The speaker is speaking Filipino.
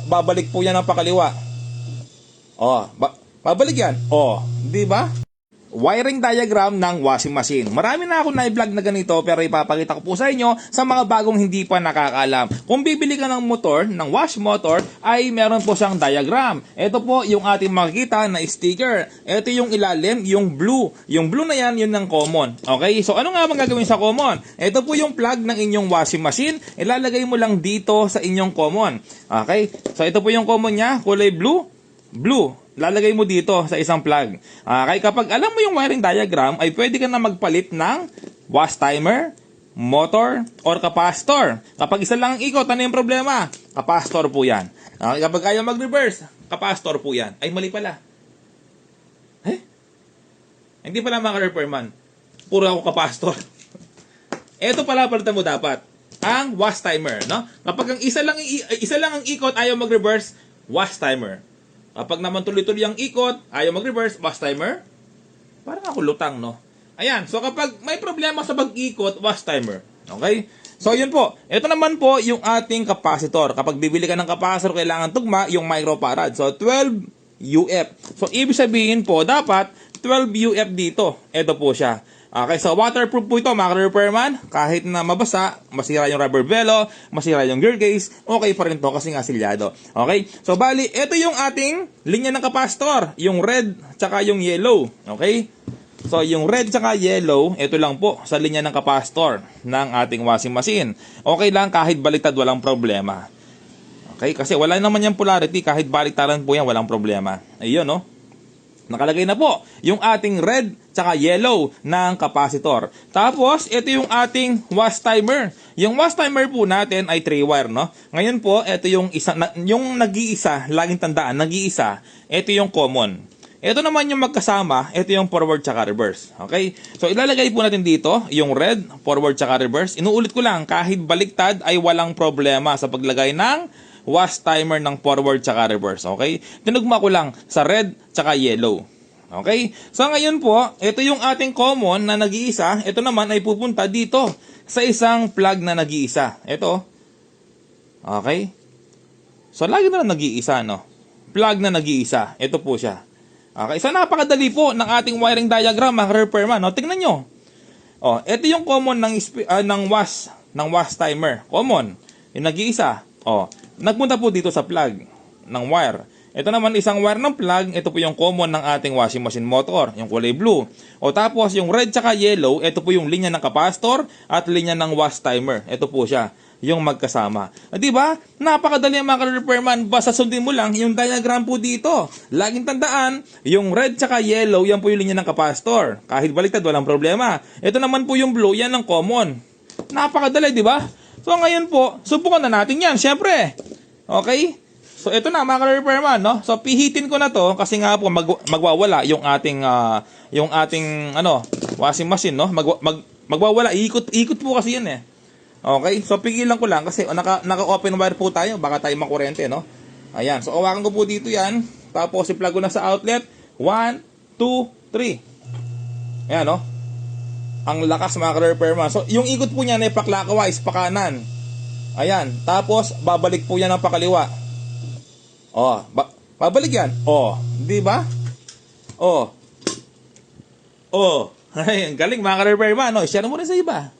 babalik po yan ng pakaliwa. Oh, babalik yan. Oh, di ba? Wiring diagram ng washing machine. Marami na ako na-vlog na ganito pero ipapakita ko po sa inyo sa mga bagong hindi pa nakakaalam. Kung bibili ka ng motor, ng wash motor, ay meron po siyang diagram. Ito po yung ating makikita na sticker. Ito yung ilalim, yung blue. Yung blue na yan, yun ng common. Okay? So ano nga bang gagawin sa common? Ito po yung plug ng inyong washing machine. Ilalagay mo lang dito sa inyong common. Okay? So ito po yung common niya, kulay blue. Blue. Lalagay mo dito sa isang plug. Okay, kapag alam mo yung wiring diagram, ay pwede ka na magpalit ng wash timer, motor, or capacitor. Kapag isa lang ang ikot, ano yung problema? Capacitor po yan. Okay, kapag ayaw mag-reverse, capacitor po yan. Ay, mali pala. Hindi pala maka-repairman. Puro ako capacitor. Ito pala palitan mo dapat. Ang wash timer, no? Kapag ang isa lang ang ikot, ayaw mag-reverse, wash timer. Kapag naman tuloy-tuloy ang ikot, ayaw mag-reverse, wash timer. Parang ako lutang, no? Ayan, so kapag may problema sa pag-ikot, wash timer. Okay? So yun po. Ito naman po yung ating capacitor. Kapag bibili ka ng capacitor, kailangan tugma yung microfarad. So 12 UF. So ibig sabihin po, dapat 12 UF dito. Ito po siya. Okay, so waterproof po ito, mga repairman. Kahit na mabasa, masira yung rubber velo, masira yung gear case, okay pa rin to kasi nga silyado. Okay, so bali, ito yung ating linya ng capacitor, yung red tsaka yung yellow. Okay, so yung red tsaka yellow, ito lang po sa linya ng capacitor ng ating washing machine. Okay lang, kahit baliktad, walang problema. Okay, kasi wala naman yung polarity, kahit baliktaran po yan, walang problema. Ayun, no? Nakalagay na po yung ating red tsaka yellow ng capacitor. Tapos, ito yung ating wash timer. Yung wash timer po natin ay 3-wire, no? Ngayon po, ito yung yung nag-iisa, laging tandaan, nag-iisa, ito yung common. Ito naman yung magkasama, ito yung forward tsaka reverse. Okay? So, ilalagay po natin dito yung red, forward tsaka reverse. Inuulit ko lang, kahit baliktad ay walang problema sa paglagay ng wash timer ng forward tsaka reverse. Okay? Tinugma ko lang sa red tsaka yellow. Okay? So ngayon po, ito yung ating common na nag-iisa. Ito naman ay pupunta dito sa isang plug na nag-iisa. Ito. Okay? So lagi na lang nag-iisa, no? Plug na nag-iisa. Ito po siya. Okay? So napakadali po ng ating wiring diagram, mga repairman. No? Tingnan nyo. Oh, ito yung common ng wash timer. Common. Yung nag-iisa. Oh, nagpunta po dito sa plug ng wire. Ito naman isang wire ng plug, ito po yung common ng ating washing machine motor, yung kulay blue. O tapos yung red tsaka yellow, ito po yung linya ng capacitor at linya ng wash timer. Ito po siya, yung magkasama. Di ba? Napakadali mga ka-repairman, basta sundin mo lang yung diagram po dito. Laging tandaan, yung red tsaka yellow, yan po yung linya ng capacitor. Kahit baliktad, walang problema. Ito naman po yung blue, yan ang common. Napakadali, di ba? So ngayon po, subukan na natin yan, syempre. Okay? So ito na mga ka-repairman, no? So pihitin ko na to kasi nga po magwawala yung ating washing machine, no? Magwawala, ikot po kasi yan eh. Okay? So pigilan ko lang kasi naka-open wire po tayo, baka tayo makurente, no? Ayan. So hawakan ko po dito yan, tapos i-plug ko na sa outlet. 1 2 3. Ayan, no? Ang lakas mga ka-repairman. So yung ikot po niyan ay pa-clockwise, pa kanan. Ayan. Tapos babalik po yan ng pakaliwa. Oh, babalik yan. Oh, di ba? Oh. Oh. Ay, ang galing mga ka-repairman, no? Share mo rin sa iba.